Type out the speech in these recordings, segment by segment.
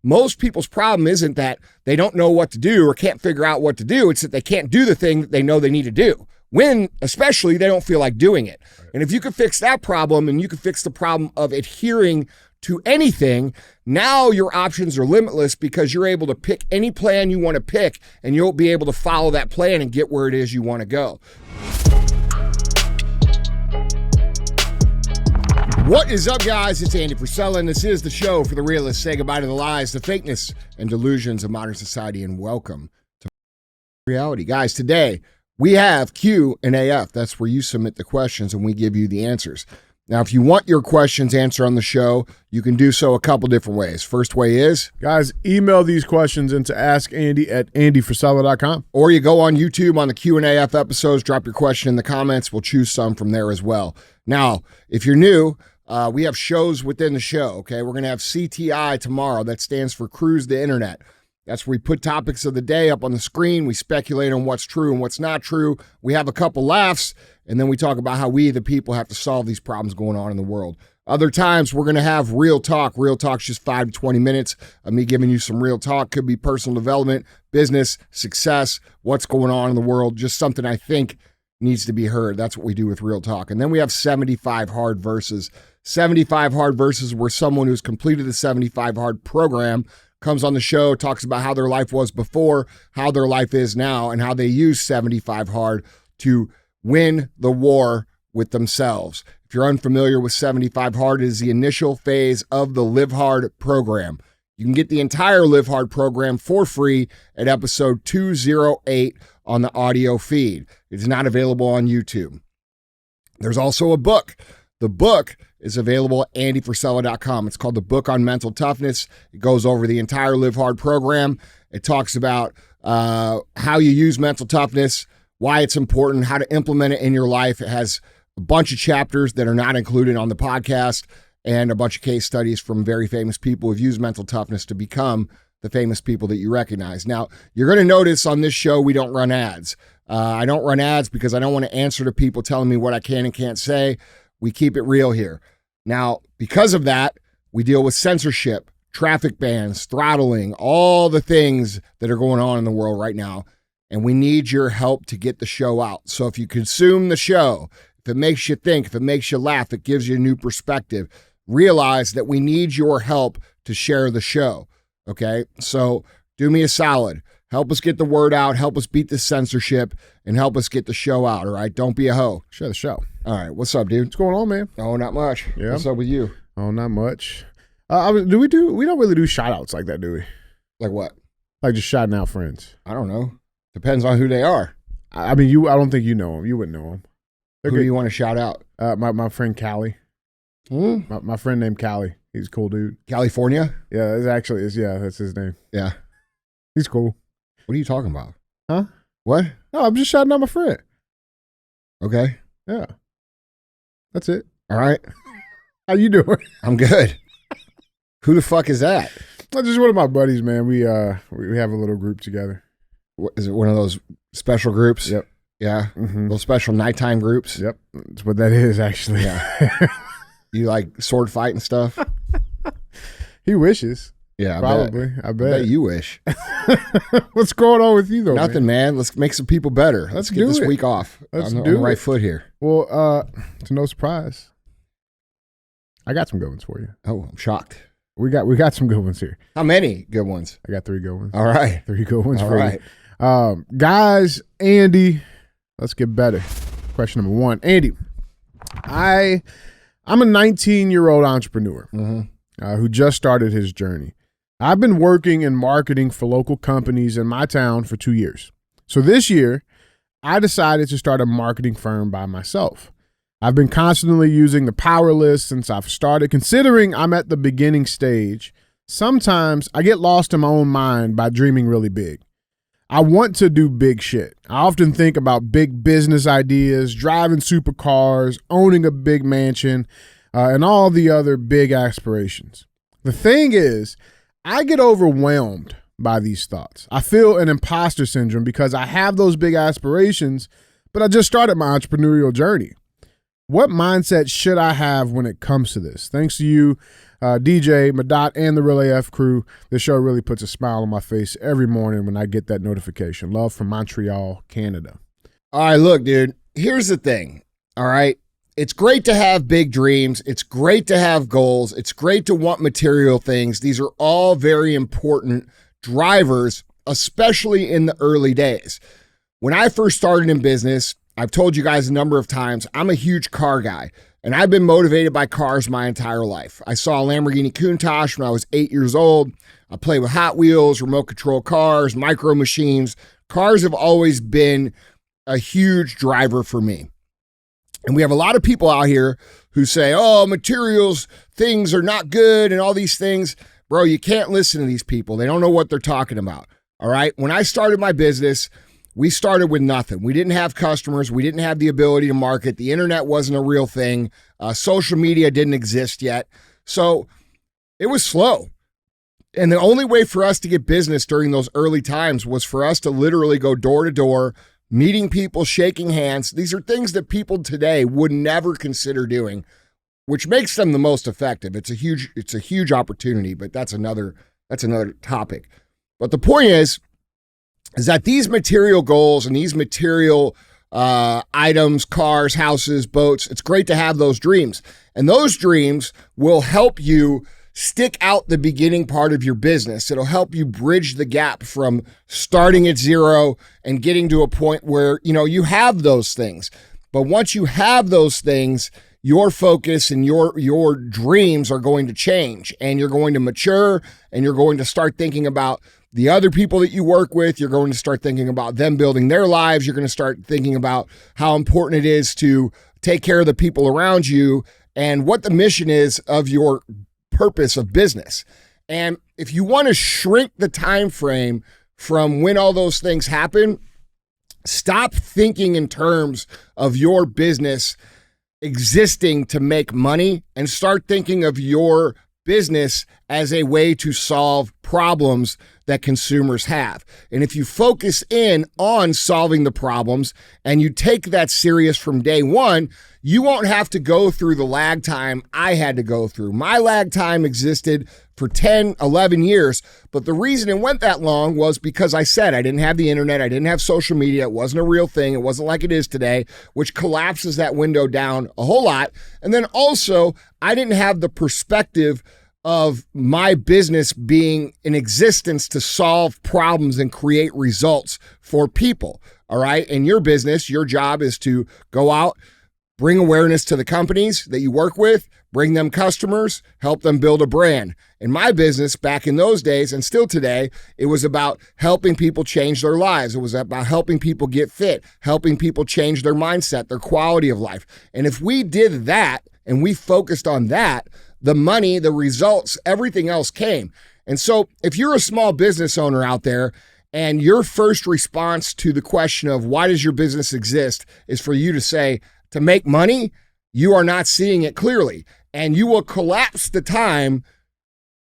most people's problem isn't that they don't know what to do or can't figure out what to do. It's that they can't do the thing that they know they need to do. When, especially, they don't feel like doing it. And if you can fix that problem and you can fix the problem of adhering to anything, now your options are limitless because you're able to pick any plan you want to pick and you'll be able to follow that plan and get where it is you want to go. What is up, guys? It's Andy Frisella, and this is the show for the realists. Say goodbye to the lies, the fakeness, and delusions of modern society, and welcome to reality. Guys, today we have Q&AF. That's where you submit the questions and we give you the answers. Now, if you want your questions answered on the show, you can do so a couple different ways. First way is, guys, email these questions into askandy@andyfrisella.com. Or you go on YouTube on the Q&AF episodes, drop your question in the comments. We'll choose some from there as well. Now, if you're new, we have shows within the show, okay? We're going to have CTI tomorrow. That stands for Cruise the Internet. That's where we put topics of the day up on the screen. We speculate on what's true and what's not true. We have a couple laughs, and then we talk about how we, the people, have to solve these problems going on in the world. Other times, we're going to have real talk. Real talk's just 5 to 20 minutes of me giving you some real talk. Could be personal development, business, success, what's going on in the world, just something I think needs to be heard. That's what we do with Real Talk. And then we have 75 Hard Verses. 75 Hard Verses, where someone who's completed the 75 Hard program comes on the show, talks about how their life was before, how their life is now, and how they use 75 Hard to win the war with themselves. If you're unfamiliar with 75 Hard, it is the initial phase of the Live Hard program. You can get the entire Live Hard program for free at episode 208 on the audio feed. It is not available on YouTube. There's also a book. The book is available at andyfrisella.com. It's called The Book on Mental Toughness. It goes over the entire Live Hard program. It talks about how you use mental toughness, why it's important, how to implement it in your life. It has a bunch of chapters that are not included on the podcast and a bunch of case studies from very famous people who've used mental toughness to become the famous people that you recognize. Now, you're going to notice on this show, we don't run ads. I don't run ads because I don't want to answer to people telling me what I can and can't say. We keep it real here. Now, because of that, we deal with censorship, traffic bans, throttling, all the things that are going on in the world right now. And we need your help to get the show out. So if you consume the show, if it makes you think, if it makes you laugh, it gives you a new perspective, realize that we need your help to share the show. Okay? So do me a solid. Help us get the word out. Help us beat the censorship and help us get the show out. All right? Don't be a hoe. Share the show. All right. What's up, dude? What's going on, man? Oh, not much. Yeah. What's up with you? Oh, not much. We don't really do shout outs like that, do we? Like what? Like just shouting out friends. I don't know. Depends on who they are. I mean, I don't think you know them. You wouldn't know them. Who do you want to shout out? My friend Callie. My friend named Callie. He's a cool dude. California? Yeah, that's his name. Yeah. He's cool. What are you talking about? Huh? What? No, I'm just shouting out my friend. Okay. Yeah. That's it. All right. How you doing? I'm good. Who the fuck is that? That's just one of my buddies, man. We have a little group together. What, is it one of those special groups? Yep. Yeah. Mm-hmm. Those special nighttime groups? Yep. That's what that is, actually. Yeah. You like sword fight and stuff? He wishes. Yeah, probably. I bet you wish. What's going on with you, though? Nothing, man. Let's make some people better. Let's get this week off. Let's on the right foot here. Well, to no surprise, I got some good ones for you. Oh, I'm shocked. We got some good ones here. How many good ones? I got 3 good ones. All right. 3 good ones for you. Guys, Andy, let's get better. Question number 1. Andy, I'm a 19-year-old entrepreneur who just started his journey. I've been working in marketing for local companies in my town for 2 years. So this year, I decided to start a marketing firm by myself. I've been constantly using the power list since I've started. Considering I'm at the beginning stage, sometimes I get lost in my own mind by dreaming really big. I want to do big shit. I often think about big business ideas, driving supercars, owning a big mansion, and all the other big aspirations. The thing is, I get overwhelmed by these thoughts. I feel an imposter syndrome because I have those big aspirations, but I just started my entrepreneurial journey. What mindset should I have when it comes to this? Thanks to you, DJ, Madot, and the Real AF crew. This show really puts a smile on my face every morning when I get that notification. Love from Montreal, Canada. All right, look, dude, here's the thing. All right. It's great to have big dreams. It's great to have goals. It's great to want material things. These are all very important drivers, especially in the early days. When I first started in business, I've told you guys a number of times, I'm a huge car guy, and I've been motivated by cars my entire life. I saw a Lamborghini Countach when I was 8 years old. I played with Hot Wheels, remote control cars, micro machines. Cars have always been a huge driver for me. And we have a lot of people out here who say, oh, materials, things are not good and all these things. Bro, you can't listen to these people. They don't know what they're talking about. All right. When I started my business, we started with nothing. We didn't have customers. We didn't have the ability to market. The internet wasn't a real thing. Social media didn't exist yet. So it was slow. And the only way for us to get business during those early times was for us to literally go door to door, meeting people, shaking hands. These are things that people today would never consider doing, which makes them the most effective. It's a huge opportunity, but that's another topic. But the point is that these material goals and these material items, cars, houses, boats, it's great to have those dreams. And those dreams will help you stick out the beginning part of your business. It'll help you bridge the gap from starting at zero and getting to a point where, you have those things. But once you have those things, your focus and your dreams are going to change, and you're going to mature, and you're going to start thinking about the other people that you work with. You're going to start thinking about them building their lives. You're going to start thinking about how important it is to take care of the people around you and what the mission is of your purpose of business. And if you want to shrink the time frame from when all those things happen, stop thinking in terms of your business existing to make money and start thinking of your business as a way to solve problems that consumers have. And if you focus in on solving the problems and you take that serious from day one, you won't have to go through the lag time I had to go through. My lag time existed for 10, 11 years, but the reason it went that long was because I said I didn't have the internet, I didn't have social media, it wasn't a real thing, it wasn't like it is today, which collapses that window down a whole lot. And then also, I didn't have the perspective of my business being in existence to solve problems and create results for people. All right. In your business, your job is to go out, bring awareness to the companies that you work with, bring them customers, help them build a brand. In my business, back in those days and still today, it was about helping people change their lives. It was about helping people get fit, helping people change their mindset, their quality of life. And if we did that and we focused on that, the money, the results, everything else came. And so if you're a small business owner out there and your first response to the question of why does your business exist is for you to say, to make money, you are not seeing it clearly. And you will collapse the time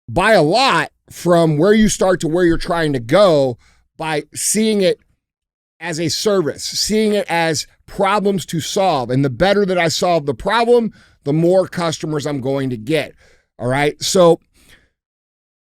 by a lot from where you start to where you're trying to go by seeing it as a service, seeing it as problems to solve. And the better that I solve the problem, the more customers I'm going to get. All right. So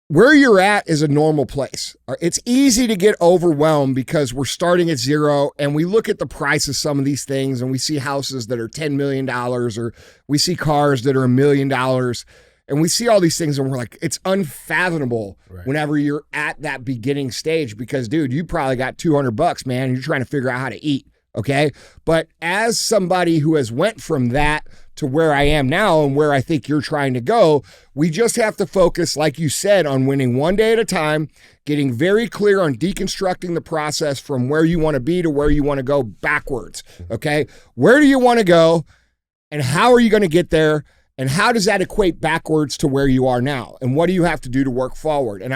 where you're at is a normal place. It's easy to get overwhelmed because we're starting at zero and we look at the price of some of these things and we see houses that are $10 million or we see cars that are $1 million and we see all these things and we're like, it's unfathomable whenever you're at that beginning stage because, dude, you probably got $200, man, and you're trying to figure out how to eat. Okay. But as somebody who has went from that to where I am now and where I think you're trying to go, we just have to focus, like you said, on winning one day at a time, getting very clear on deconstructing the process from where you want to be to where you want to go backwards. Okay. Where do you want to go and how are you going to get there? And how does that equate backwards to where you are now? And what do you have to do to work forward? And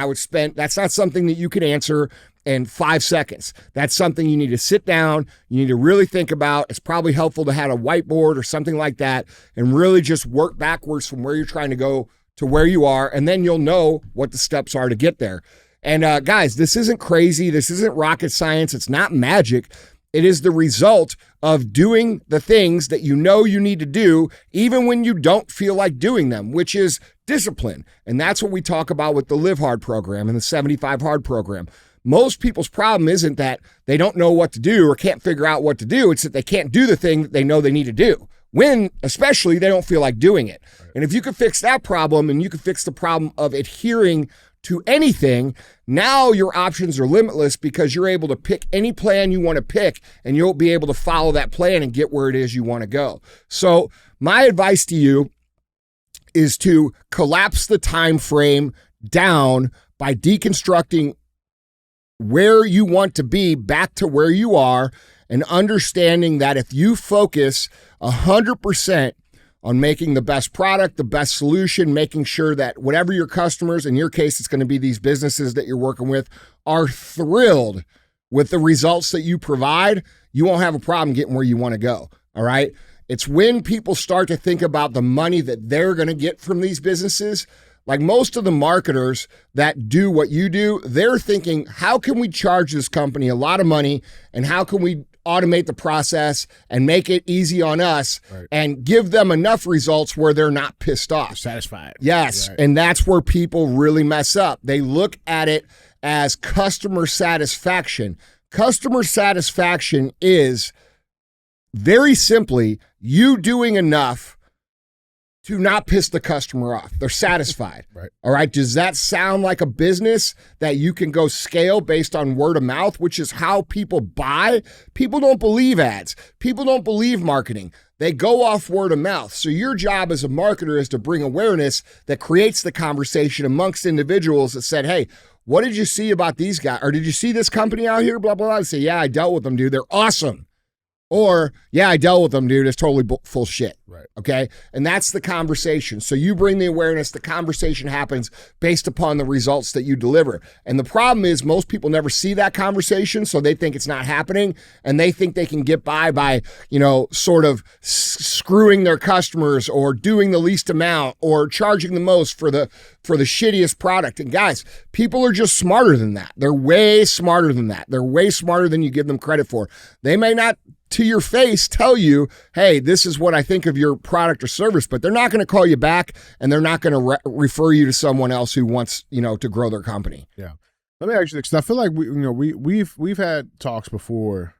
that's not something that you can answer in 5 seconds. That's something you need to sit down. You need to really think about. It's probably helpful to have a whiteboard or something like that and really just work backwards from where you're trying to go to where you are. And then you'll know what the steps are to get there. And guys, this isn't crazy. This isn't rocket science. It's not magic. It is the result of doing the things that you know you need to do, even when you don't feel like doing them, which is discipline. And that's what we talk about with the Live Hard program and the 75 Hard program. Most people's problem isn't that they don't know what to do or can't figure out what to do. It's that they can't do the thing that they know they need to do, when especially they don't feel like doing it. Right. And if you can fix that problem, and you can fix the problem of adhering to anything, now your options are limitless, because you're able to pick any plan you want to pick, and you'll be able to follow that plan and get where it is you want to go. So my advice to you is to collapse the time frame down by deconstructing where you want to be back to where you are, and understanding that if you focus 100% on making the best product, the best solution, making sure that whatever your customers, in your case, it's going to be these businesses that you're working with, are thrilled with the results that you provide, you won't have a problem getting where you want to go. All right. It's when people start to think about the money that they're going to get from these businesses. Like most of the marketers that do what you do, they're thinking, how can we charge this company a lot of money, and how can we automate the process and make it easy on us, right, and give them enough results where they're not pissed off. Satisfied. Yes. Right. And that's where people really mess up. They look at it as customer satisfaction. Customer satisfaction is very simply you doing enough to not piss the customer off. They're satisfied. Right. All right. Does that sound like a business that you can go scale based on word of mouth, which is how people buy? People don't believe ads. People don't believe marketing. They go off word of mouth. So your job as a marketer is to bring awareness that creates the conversation amongst individuals that said, hey, what did you see about these guys? Or did you see this company out here? Blah, blah, blah. And say, yeah, I dealt with them, dude. They're awesome. Or, yeah, I dealt with them, dude. It's totally full shit. Right. Okay? And that's the conversation. So you bring the awareness, the conversation happens based upon the results that you deliver. And the problem is most people never see that conversation, so they think it's not happening, and they think they can get by, sort of screwing their customers, or doing the least amount, or charging the most for the shittiest product. And guys, people are just smarter than that. They're way smarter than that. They're way smarter than you give them credit for. They may not to your face tell you, hey, this is what I think of your product or service, but they're not going to call you back, and they're not going to refer you to someone else who wants, to grow their company. Yeah. Let me ask you this, because I feel like we've had talks before,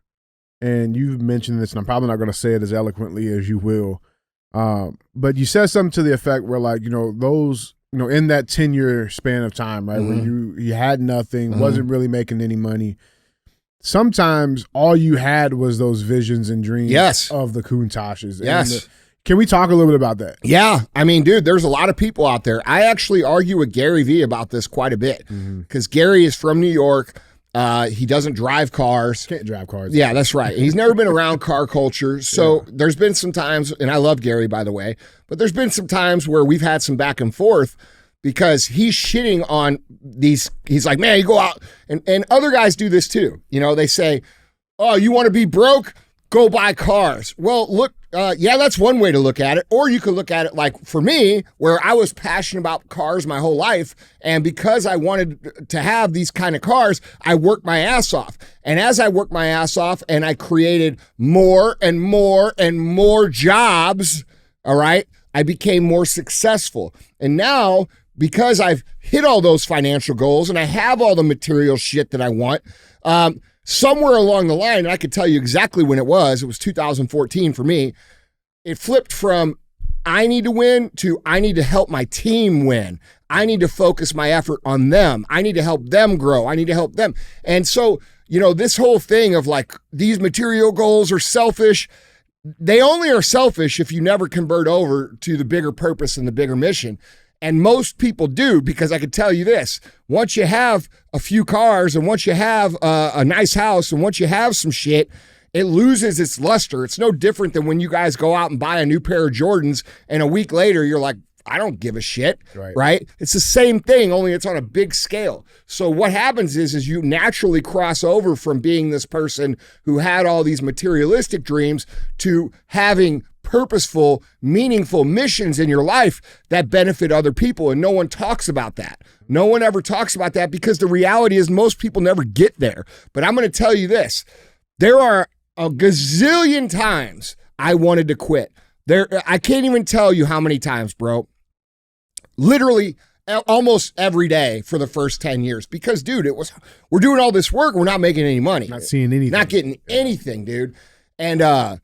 and you've mentioned this, and I'm probably not going to say it as eloquently as you will, but you said something to the effect where, like, those, in that 10-year span of time, right, mm-hmm, where you had nothing, mm-hmm, wasn't really making any money. Sometimes all you had was those visions and dreams, yes, of the Countachs. Yes. Can we talk a little bit about that? Yeah. I mean, dude, there's a lot of people out there. I actually argue with Gary Vee about this quite a bit, because Gary is from New York. He doesn't drive cars. Can't drive cars. Yeah, that's right. He's never been around car culture. So there's been some times, and I love Gary, by the way, but there's been some times where we've had some back and forth, because he's shitting on these. He's like, man, you go out, and other guys do this too. They say, oh, you want to be broke? Go buy cars. Well, look, yeah, that's one way to look at it. Or you could look at it like, for me, where I was passionate about cars my whole life, and because I wanted to have these kind of cars, I worked my ass off. And as I worked my ass off and I created more and more and more jobs, all right, I became more successful. And now, because I've hit all those financial goals and I have all the material shit that I want, somewhere along the line, and I could tell you exactly when it was 2014 for me, it flipped from I need to win to I need to help my team win. I need to focus my effort on them. I need to help them grow. I need to help them. And so, this whole thing of like these material goals are selfish, they only are selfish if you never convert over to the bigger purpose and the bigger mission. And most people do, because I can tell you this, once you have a few cars, and once you have a nice house, and once you have some shit, it loses its luster. It's no different than when you guys go out and buy a new pair of Jordans, and a week later you're like, I don't give a shit, right? It's the same thing, only it's on a big scale. So what happens is you naturally cross over from being this person who had all these materialistic dreams to having purposeful, meaningful missions in your life that benefit other people. And no one talks about that. No one ever talks about that, because the reality is most people never get there. But I'm going to tell you this. There are a gazillion times I wanted to quit. I can't even tell you how many times, bro. Literally almost every day for the first 10 years. Because, dude, we're doing all this work. We're not making any money. Not seeing anything. Not getting anything, dude. And,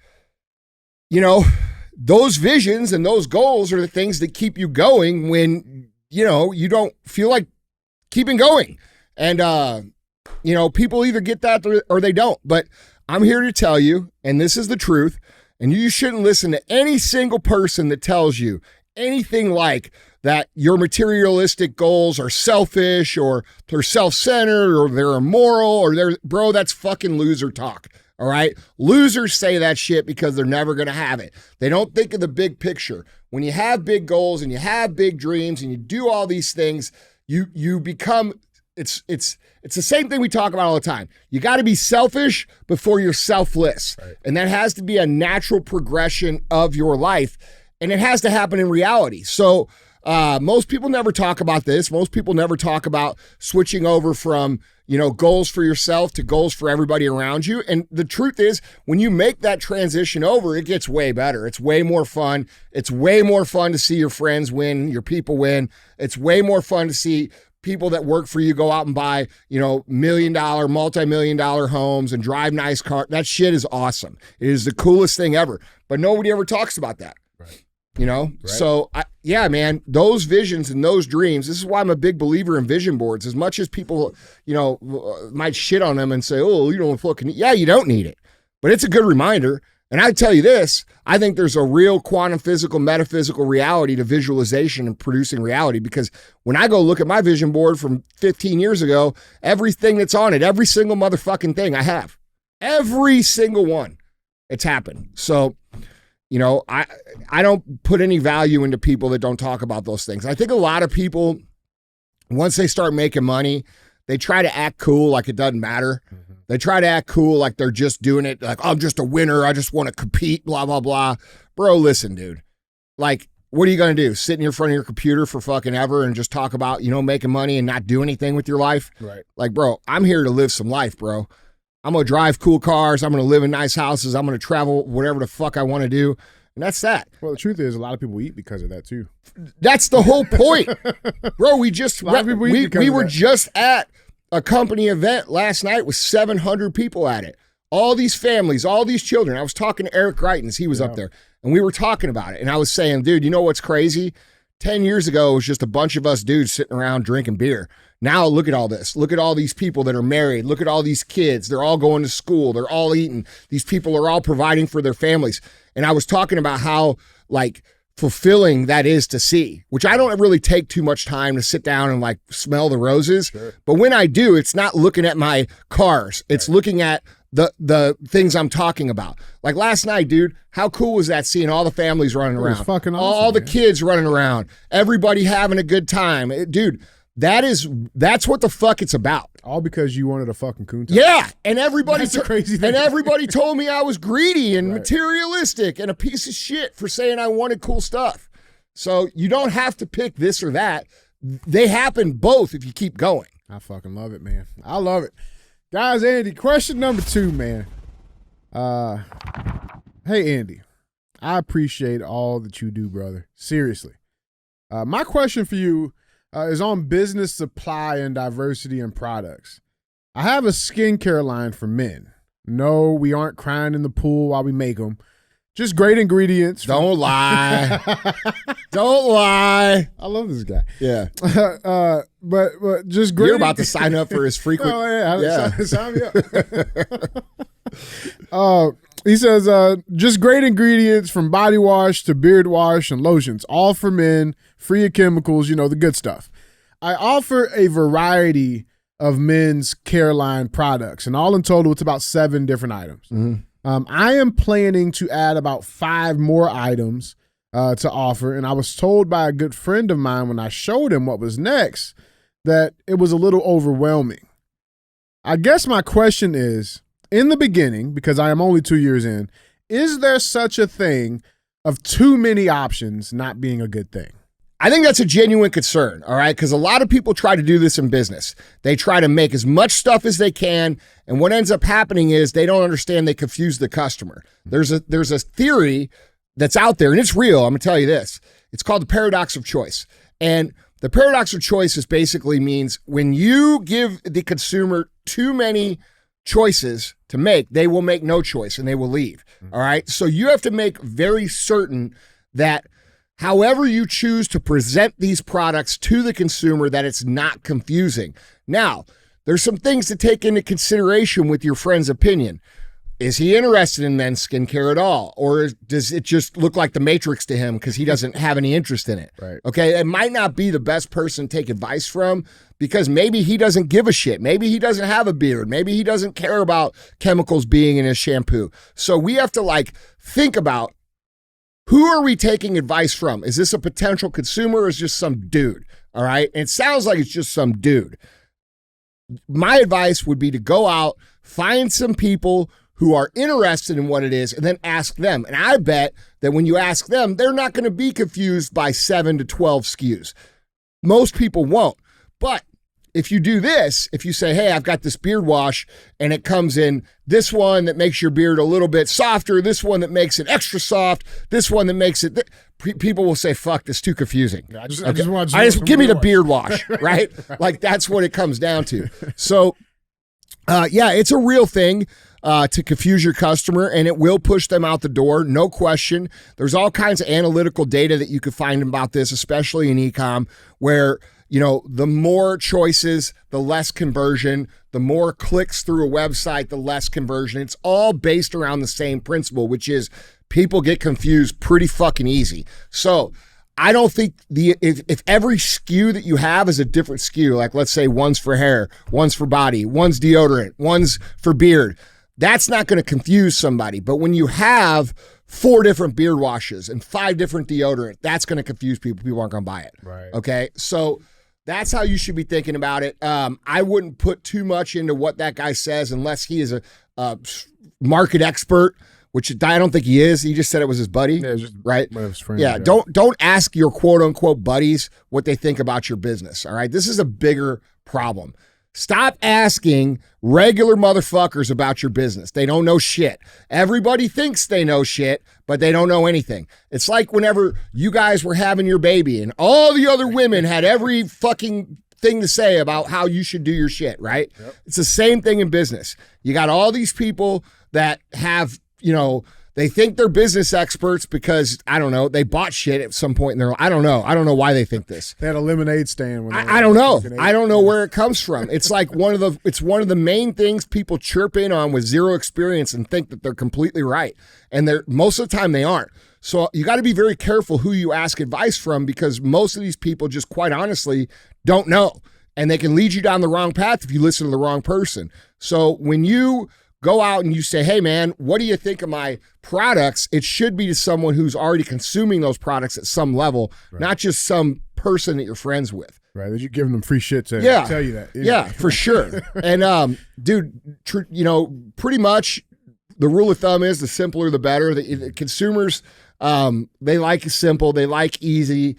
those visions and those goals are the things that keep you going when, you don't feel like keeping going. And, people either get that or they don't. But I'm here to tell you, and this is the truth, and you shouldn't listen to any single person that tells you anything like that your materialistic goals are selfish or they're self-centered or they're immoral or bro, that's fucking loser talk. All right. Losers say that shit because they're never going to have it. They don't think of the big picture. When you have big goals and you have big dreams and you do all these things, you become, it's the same thing we talk about all the time. You got to be selfish before you're selfless. Right. And that has to be a natural progression of your life. And it has to happen in reality. So most people never talk about this. Most people never talk about switching over from, goals for yourself to goals for everybody around you. And the truth is, when you make that transition over, it gets way better. It's way more fun. It's way more fun to see your friends win, your people win. It's way more fun to see people that work for you go out and buy, $1 million, multi-million-dollar homes and drive nice cars. That shit is awesome. It is the coolest thing ever. But nobody ever talks about that. Right. Right. So man, those visions and those dreams, this is why I'm a big believer in vision boards. As much as people, might shit on them and say, oh, you don't fucking, you don't need it. But it's a good reminder. And I tell you this, I think there's a real quantum physical, metaphysical reality to visualization and producing reality, because when I go look at my vision board from 15 years ago, everything that's on it, every single motherfucking thing I have, every single one, it's happened. So, I don't put any value into people that don't talk about those things. I think a lot of people, once they start making money, they try to act cool like it doesn't matter. Mm-hmm. They try to act cool like they're just doing it, like, I'm just a winner, I just want to compete, blah, blah, blah. Bro, listen, dude. Like, what are you going to do? Sit in your front of your computer for fucking ever and just talk about, making money and not do anything with your life? Right. Like, bro, I'm here to live some life, bro. I'm going to drive cool cars. I'm going to live in nice houses. I'm going to travel whatever the fuck I want to do. And that's that. Well, the truth is, a lot of people eat because of that too. That's the whole point. Bro, we were just at a company event last night with 700 people at it. All these families, all these children. I was talking to Eric Greitens. He was up there. And we were talking about it. And I was saying, dude, you know what's crazy? 10 years ago, it was just a bunch of us dudes sitting around drinking beer. Now look at all this. Look at all these people that are married. Look at all these kids. They're all going to school. They're all eating. These people are all providing for their families. And I was talking about how, like, fulfilling that is to see, which I don't really take too much time to sit down and, like, smell the roses. Sure. But when I do, it's not looking at my cars. It's looking at the things I'm talking about. Like last night, dude, how cool was that seeing all the families running around? It was fucking awesome, all the kids running around, everybody having a good time. Dude, that's what the fuck it's about. All because you wanted a fucking coon. Yeah, and everybody crazy thing. And everybody told me I was greedy and materialistic and a piece of shit for saying I wanted cool stuff. So you don't have to pick this or that. They happen both if you keep going. I fucking love it, man. I love it. Guys, Andy, question number 2, man. Hey, Andy, I appreciate all that you do, brother. Seriously. My question for you is on business supply and diversity in products. I have a skincare line for men. No, we aren't crying in the pool while we make them. Just great ingredients. Don't lie. Don't lie. I love this guy. Yeah. But just great. You're about to sign up for his frequent. Oh, yeah. Sign me up. He says, just great ingredients from body wash to beard wash and lotions, all for men, free of chemicals, the good stuff. I offer a variety of men's care line products, and all in total, it's about 7 different items. Mm-hmm. I am planning to add about 5 more items to offer, and I was told by a good friend of mine when I showed him what was next that it was a little overwhelming. I guess my question is, in the beginning, because I am only 2 years in, is there such a thing of too many options not being a good thing? I think that's a genuine concern, all right? Because a lot of people try to do this in business. They try to make as much stuff as they can, and what ends up happening is they don't understand, they confuse the customer. There's a theory that's out there, and it's real. I'm going to tell you this. It's called the paradox of choice. And the paradox of choice is basically means when you give the consumer too many choices to make, they will make no choice and they will leave, all right? So you have to make very certain that however you choose to present these products to the consumer, that it's not confusing. Now, there's some things to take into consideration with your friend's opinion. Is he interested in men's skincare at all? Or does it just look like the Matrix to him because he doesn't have any interest in it? Right. Okay, it might not be the best person to take advice from because maybe he doesn't give a shit. Maybe he doesn't have a beard. Maybe he doesn't care about chemicals being in his shampoo. So we have to think about, who are we taking advice from? Is this a potential consumer or is just some dude? All right. And it sounds like it's just some dude. My advice would be to go out, find some people who are interested in what it is, and then ask them. And I bet that when you ask them, they're not going to be confused by 7 to 12 SKUs. Most people won't. But if you do this, if you say, hey, I've got this beard wash and it comes in this one that makes your beard a little bit softer, this one that makes it extra soft, this one that makes it, people will say, fuck, this is too confusing. I just want give me the beard wash, right? Like that's what it comes down to. So, yeah, it's a real thing to confuse your customer, and it will push them out the door, no question. There's all kinds of analytical data that you could find about this, especially in e-com, where the more choices, the less conversion, the more clicks through a website, the less conversion. It's all based around the same principle, which is people get confused pretty fucking easy. So I don't think if every SKU that you have is a different SKU, like let's say one's for hair, one's for body, one's deodorant, one's for beard, that's not going to confuse somebody. But when you have 4 different beard washes and 5 different deodorant, that's going to confuse people. People aren't going to buy it. Right. Okay. So that's how you should be thinking about it. I wouldn't put too much into what that guy says unless he is a market expert, which I don't think he is. He just said it was his buddy, right? One of his friends, yeah. Don't ask your quote unquote buddies what they think about your business. All right. This is a bigger problem. Stop asking regular motherfuckers about your business. They don't know shit. Everybody thinks they know shit, but they don't know anything. It's like whenever you guys were having your baby and all the other women had every fucking thing to say about how you should do your shit, right? Yep. It's the same thing in business. You got all these people that have, they think they're business experts because, I don't know, they bought shit at some point in their life. I don't know why they think this. They had a lemonade stand. I don't know. I don't know where it comes from. It's like one of the main things people chirp in on with zero experience and think that they're completely right. And most of the time they aren't. So you got to be very careful who you ask advice from, because most of these people just quite honestly don't know. And they can lead you down the wrong path if you listen to the wrong person. So when you go out and you say, hey man, what do you think of my products? It should be to someone who's already consuming those products at some level, right, not just some person that you're friends with. Right, that you're giving them free shit to tell you that. Yeah, for sure. And dude, pretty much the rule of thumb is the simpler the better. The consumers, they like simple, they like easy.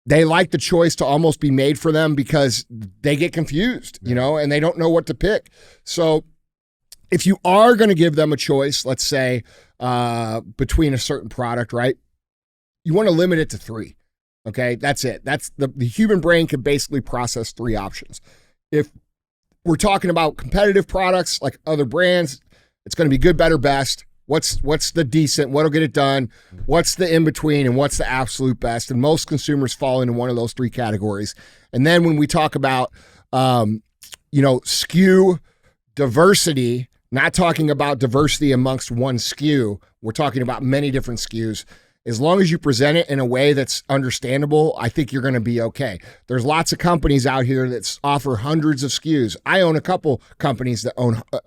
They like the choice to almost be made for them because they get confused, and they don't know what to pick. So if you are going to give them a choice, let's say between a certain product, right, you want to limit it to 3. Okay, that's it. That's the human brain can basically process 3 options. If we're talking about competitive products like other brands, it's going to be good, better, best. What's the decent? What'll get it done? What's the in between? And what's the absolute best? And most consumers fall into one of those 3 categories. And then when we talk about SKU diversity, not talking about diversity amongst one SKU, we're talking about many different SKUs. As long as you present it in a way that's understandable, I think you're going to be okay. There's lots of companies out here that offer hundreds of SKUs. I own a couple companies that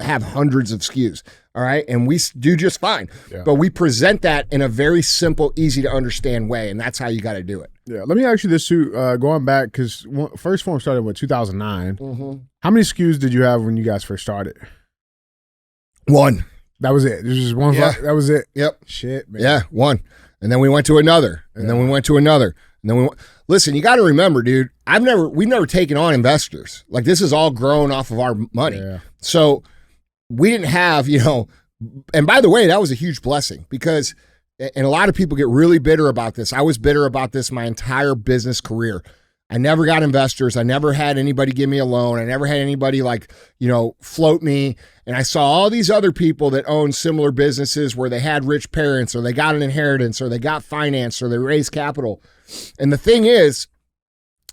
have hundreds of SKUs, all right? And we do just fine. Yeah. But we present that in a very simple, easy to understand way, and that's how you got to do it. Yeah, let me ask you this too, going back, because first form started in 2009. Mm-hmm. How many SKUs did you have when you guys first started? 1. That was it? There's just one? Yeah. That was it? Yep. Shit, man. Yeah, 1. And then we went to another, and then we went to another. And then listen, you got to remember, dude, we've never taken on investors. Like, this is all grown off of our money. Yeah. So we didn't have, and by the way, that was a huge blessing because, and a lot of people get really bitter about this. I was bitter about this my entire business career. I never got investors. I never had anybody give me a loan. I never had anybody float me. And I saw all these other people that own similar businesses where they had rich parents or they got an inheritance or they got finance or they raised capital. And the thing is,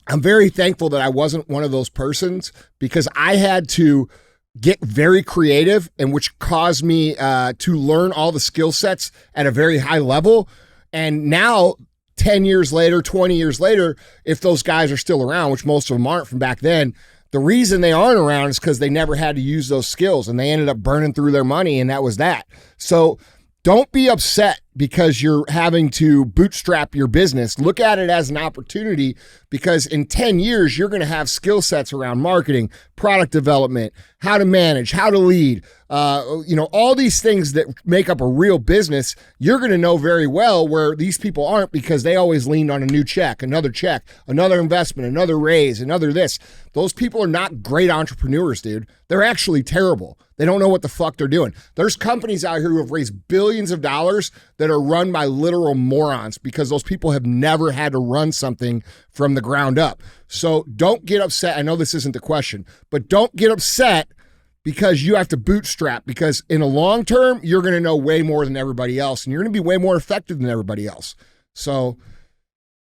I'm very thankful that I wasn't one of those persons because I had to get very creative, and which caused me to learn all the skill sets at a very high level. And now, 10 years later, 20 years later, if those guys are still around, which most of them aren't from back then, the reason they aren't around is because they never had to use those skills and they ended up burning through their money, and that was that. So don't be upset because you're having to bootstrap your business. Look at it as an opportunity because in 10 years, you're going to have skill sets around marketing, product development, how to manage, how to lead, all these things that make up a real business. You're going to know very well where these people aren't because they always leaned on a new check, another investment, another raise, another this. Those people are not great entrepreneurs, dude. They're actually terrible. They don't know what the fuck they're doing. There's companies out here who have raised billions of dollars that are run by literal morons because those people have never had to run something from the ground up. So don't get upset. I know this isn't the question, but don't get upset because you have to bootstrap, because in the long term, you're going to know way more than everybody else and you're going to be way more effective than everybody else. So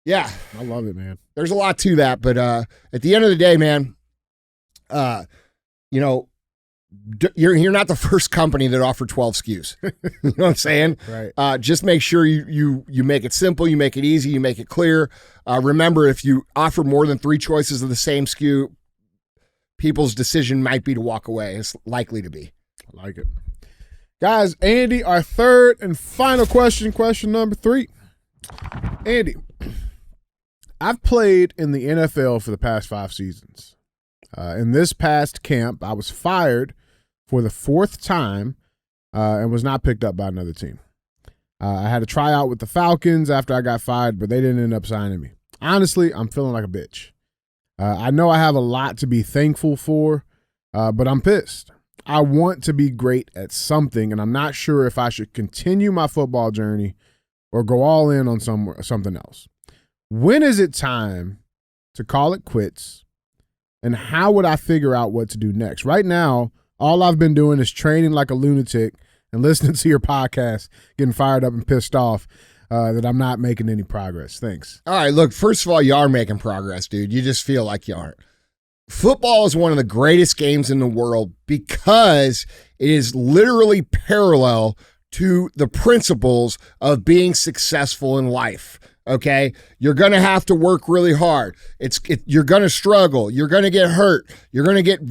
yeah. I love it, man. There's a lot to that, but at the end of the day, man, you're not the first company that offered 12 SKUs. You know what I'm saying? Right. Just make sure you make it simple, you make it easy, you make it clear. Remember, if you offer more than 3 choices of the same SKU, people's decision might be to walk away. It's likely to be. I like it. Guys, Andy, our third and final question number 3. Andy, I've played in the NFL for the past 5 seasons. In this past camp, I was fired for the 4th time and was not picked up by another team. I had to try out with the Falcons after I got fired, but they didn't end up signing me. Honestly, I'm feeling like a bitch. I know I have a lot to be thankful for, but I'm pissed. I want to be great at something, and I'm not sure if I should continue my football journey or go all in on something else. When is it time to call it quits? And how would I figure out what to do next? Right now, all I've been doing is training like a lunatic and listening to your podcast, getting fired up and pissed off that I'm not making any progress. Thanks. All right, look, first of all, you are making progress, dude. You just feel like you aren't. Football is one of the greatest games in the world because it is literally parallel to the principles of being successful in life. Okay, you're going to have to work really hard. You're going to struggle. You're going to get hurt. You're going to get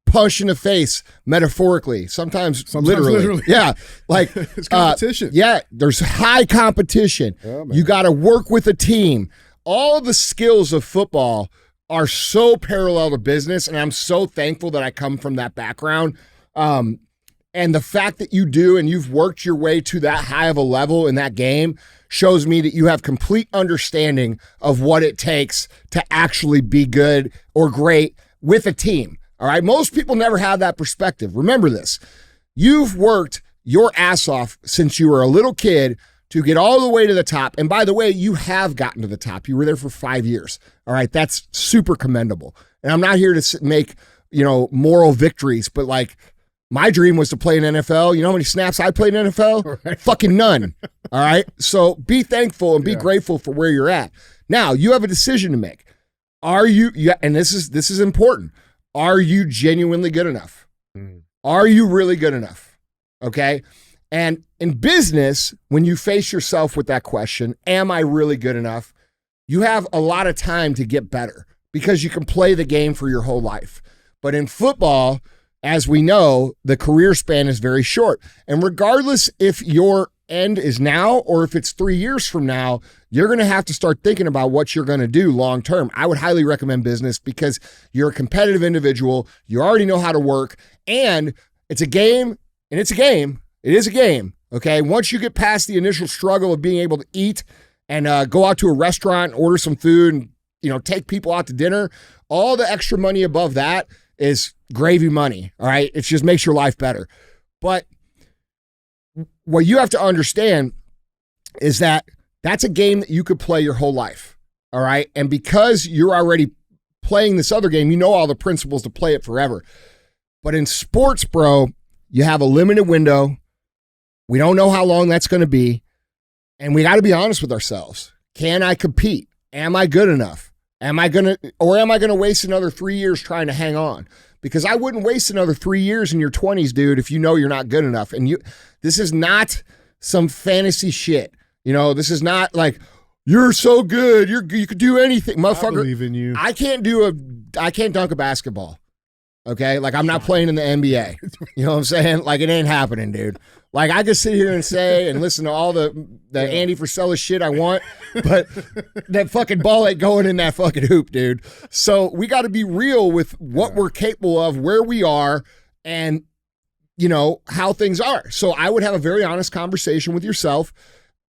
punched in the face, metaphorically, sometimes literally. Yeah, like it's competition. There's high competition. Oh, you got to work with a team. All the skills of football are so parallel to business, and I'm so thankful that I come from that background. And the fact that you do and you've worked your way to that high of a level in that game shows me that you have complete understanding of what it takes to actually be good or great with a team. All right. Most people never have that perspective. Remember this. You've worked your ass off since you were a little kid to get all the way to the top. And by the way, you have gotten to the top. You were there for 5 years. All right. That's super commendable. And I'm not here to make, moral victories, but like, my dream was to play in NFL. You know how many snaps I played in NFL? Right. Fucking none. All right. So be thankful and be grateful for where you're at. Now you have a decision to make. Are you? And this is important. Are you genuinely good enough? Are you really good enough? Okay. And in business, when you face yourself with that question, am I really good enough? You have a lot of time to get better because you can play the game for your whole life. But in football, as we know, the career span is very short. And regardless if your end is now or if it's 3 years from now, you're going to have to start thinking about what you're going to do long term. I would highly recommend business because you're a competitive individual. You already know how to work. And it's a game, and it's a game. It is a game, okay? Once you get past the initial struggle of being able to eat and go out to a restaurant, order some food, and, you know, take people out to dinner, all the extra money above that is gravy money, all right? It just makes your life better. But what you have to understand is that that's a game that you could play your whole life, all right? And because you're already playing this other game, you know all the principles to play it forever. But in sports, bro, you have a limited window. We don't know how long that's going to be. And we got to be honest with ourselves. Can I compete? Am I good enough? Am I going to waste another 3 years trying to hang on? Because I wouldn't waste another 3 years in your 20s, dude, if you know you're not good enough. And this is not some fantasy shit. You know, this is not like, you're so good, you could do anything. Motherfucker, I believe in you. I can't dunk a basketball. Okay? Like, I'm not playing in the NBA. You know what I'm saying? Like, it ain't happening, dude. Like, I could sit here and say and listen to all the Andy Frisella shit I want, but that fucking ball ain't going in that fucking hoop, dude. So we got to be real with what we're capable of, where we are, and, you know, how things are. So I would have a very honest conversation with yourself.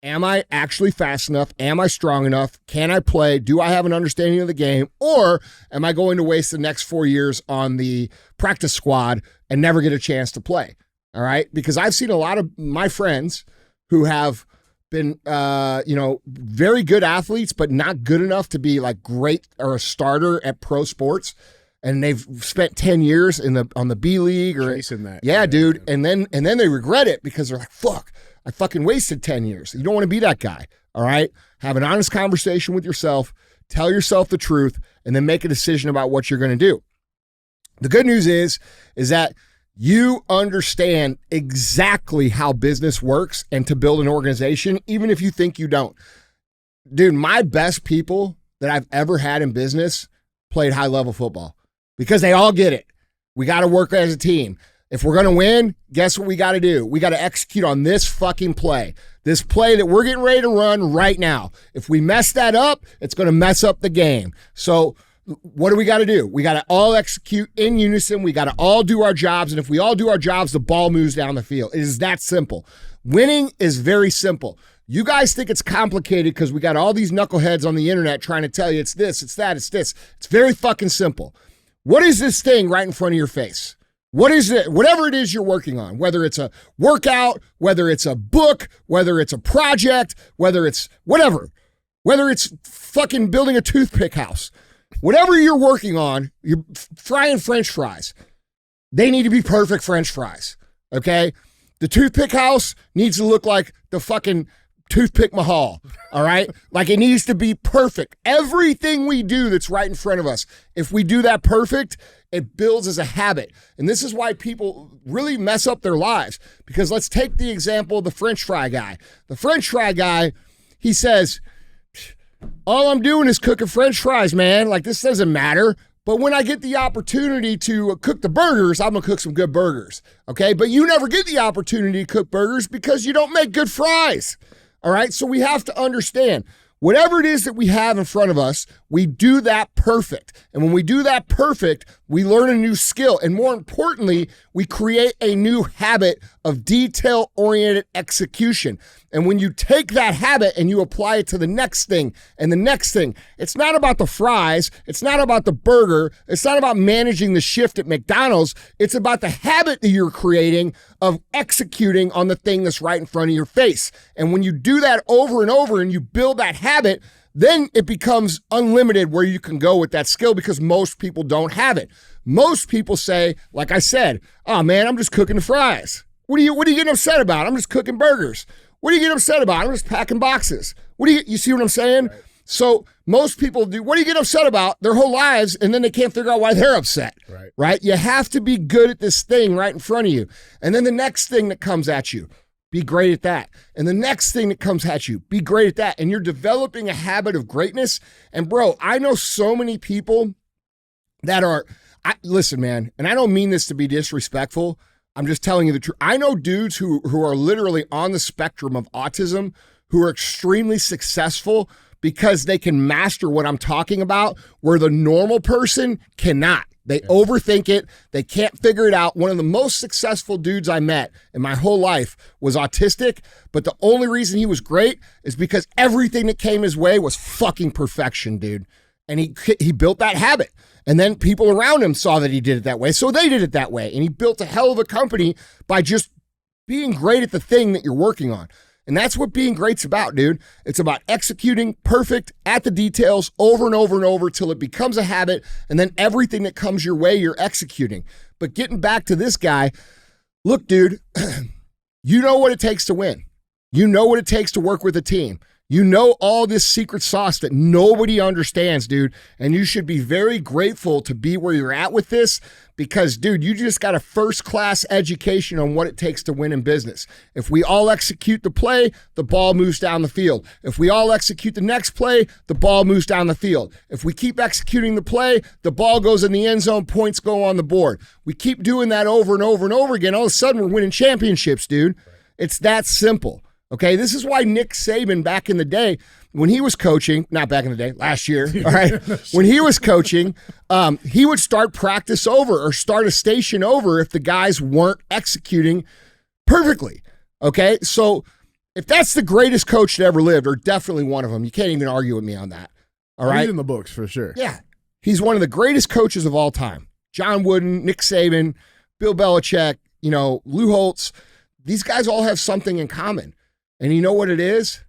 Am I actually fast enough? Am I strong enough? Can I play? Do I have an understanding of the game? Or am I going to waste the next 4 years on the practice squad and never get a chance to play? All right? Because I've seen a lot of my friends who have been, you know, very good athletes, but not good enough to be like great or a starter at pro sports. And they've spent 10 years on the B League or chasing that. Yeah, dude. And then they regret it because they're like, fuck, I fucking wasted 10 years. You don't want to be that guy. All right? Have an honest conversation with yourself, tell yourself the truth, and then make a decision about what you're going to do. The good news is that you understand exactly how business works and to build an organization, even if you think you don't. Dude, my best people that I've ever had in business played high-level football because they all get it. We got to work as a team. If we're going to win, guess what we got to do? We got to execute on this fucking play. This play that we're getting ready to run right now. If we mess that up, it's going to mess up the game. So what do we got to do? We got to all execute in unison. We got to all do our jobs. And if we all do our jobs, the ball moves down the field. It is that simple. Winning is very simple. You guys think it's complicated because we got all these knuckleheads on the internet trying to tell you it's this, it's that, it's this. It's very fucking simple. What is this thing right in front of your face? What is it? Whatever it is you're working on, whether it's a workout, whether it's a book, whether it's a project, whether it's whatever, whether it's fucking building a toothpick house, whatever you're working on, you're frying French fries. They need to be perfect French fries, okay? The toothpick house needs to look like the fucking Toothpick Mahal, all right? Like, it needs to be perfect. Everything we do that's right in front of us, if we do that perfect, it builds as a habit. And this is why people really mess up their lives. Because let's take the example of the French fry guy. The French fry guy, he says, all I'm doing is cooking French fries, man. Like, this doesn't matter. But when I get the opportunity to cook the burgers, I'm going to cook some good burgers, okay? But you never get the opportunity to cook burgers because you don't make good fries. All right, so we have to understand, whatever it is that we have in front of us, we do that perfect. And when we do that perfect, we learn a new skill. And more importantly, we create a new habit of detail-oriented execution. And when you take that habit and you apply it to the next thing and the next thing, it's not about the fries. It's not about the burger. It's not about managing the shift at McDonald's. It's about the habit that you're creating of executing on the thing that's right in front of your face. And when you do that over and over and you build that habit, then it becomes unlimited where you can go with that skill because most people don't have it. Most people say, like I said, oh man, I'm just cooking the fries. What are you getting upset about? I'm just cooking burgers. What are you getting upset about? I'm just packing boxes. You see what I'm saying? Right. So most people do, what do you get upset about their whole lives, and then they can't figure out why they're upset, right? You have to be good at this thing right in front of you. And then the next thing that comes at you, be great at that. And the next thing that comes at you, be great at that. And you're developing a habit of greatness. And bro, I know so many people that are, listen, man, and I don't mean this to be disrespectful. I'm just telling you the truth. I know dudes who are literally on the spectrum of autism who are extremely successful because they can master what I'm talking about, where the normal person cannot. They overthink it. They can't figure it out. One of the most successful dudes I met in my whole life was autistic, but the only reason he was great is because everything that came his way was fucking perfection, dude. And he built that habit. And then people around him saw that he did it that way, so they did it that way. And he built a hell of a company by just being great at the thing that you're working on. And that's what being great's about, dude. It's about executing perfect at the details over and over and over till it becomes a habit, and then everything that comes your way, you're executing. But getting back to this guy, look, dude, you know what it takes to win. You know what it takes to work with a team. You know all this secret sauce that nobody understands, dude, and you should be very grateful to be where you're at with this because, dude, you just got a first-class education on what it takes to win in business. If we all execute the play, the ball moves down the field. If we all execute the next play, the ball moves down the field. If we keep executing the play, the ball goes in the end zone, points go on the board. We keep doing that over and over and over again. All of a sudden, we're winning championships, dude. It's that simple. Okay, this is why Nick Saban back in the day, when he was coaching, not back in the day, last year, all right, when he was coaching, he would start practice over or start a station over if the guys weren't executing perfectly. Okay, so if that's the greatest coach that ever lived, or definitely one of them, you can't even argue with me on that. All right, he's in the books for sure. Yeah, he's one of the greatest coaches of all time. John Wooden, Nick Saban, Bill Belichick, Lou Holtz. These guys all have something in common. And you know what it is?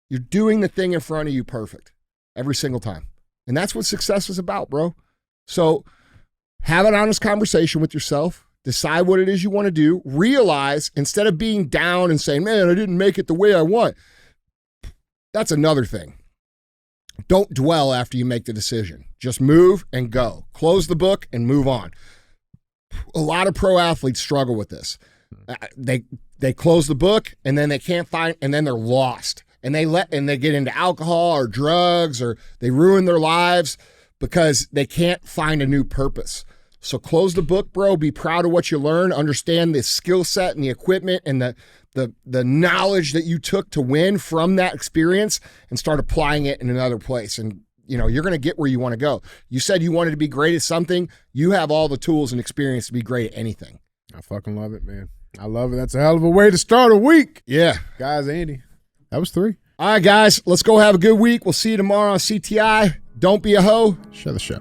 You're doing the thing in front of you perfect every single time. And that's what success is about, bro. So have an honest conversation with yourself. Decide what it is you want to do. Realize, instead of being down and saying, man, I didn't make it the way I want. That's another thing. Don't dwell after you make the decision. Just move and go. Close the book and move on. A lot of pro athletes struggle with this. They close the book and then they can't find, and then they're lost. And they get into alcohol or drugs, or they ruin their lives because they can't find a new purpose. So close the book, bro. Be proud of what you learned. Understand the skill set and the equipment and the knowledge that you took to win from that experience, and start applying it in another place. And you're going to get where you want to go. You said you wanted to be great at something. You have all the tools and experience to be great at anything. I fucking love it, man. I love it. That's a hell of a way to start a week. Yeah. Guys, Andy, that was 3. All right, guys, let's go have a good week. We'll see you tomorrow on CTI. Don't be a hoe. Share the show.